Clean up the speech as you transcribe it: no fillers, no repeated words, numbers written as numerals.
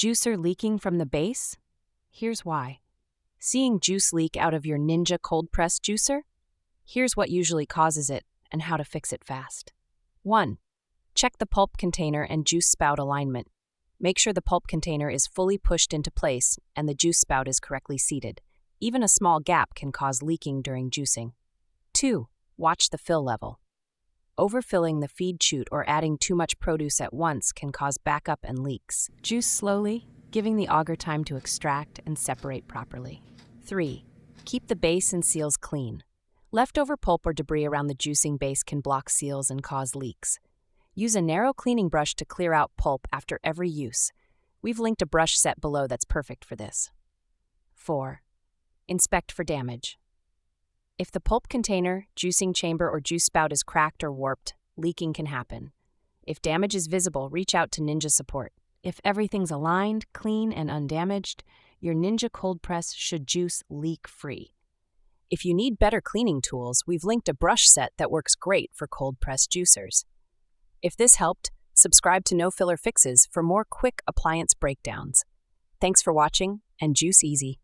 Juicer leaking from the base? Here's why. Seeing juice leak out of your Ninja cold press juicer? Here's what usually causes it and how to fix it fast. 1. Check the pulp container and juice spout alignment. Make sure the pulp container is fully pushed into place and the juice spout is correctly seated. Even a small gap can cause leaking during juicing. 2. Watch the fill level. Overfilling the feed chute or adding too much produce at once can cause backup and leaks. Juice slowly, giving the auger time to extract and separate properly. 3. Keep the base and seals clean. Leftover pulp or debris around the juicing base can block seals and cause leaks. Use a narrow cleaning brush to clear out pulp after every use. We've linked a brush set below that's perfect for this. 4. Inspect for damage. If the pulp container, juicing chamber, or juice spout is cracked or warped, leaking can happen. If damage is visible, reach out to Ninja support. If everything's aligned, clean, and undamaged, your Ninja cold press should juice leak-free. If you need better cleaning tools, we've linked a brush set that works great for cold press juicers. If this helped, subscribe to No Filler Fixes for more quick appliance breakdowns. Thanks for watching, and juice easy.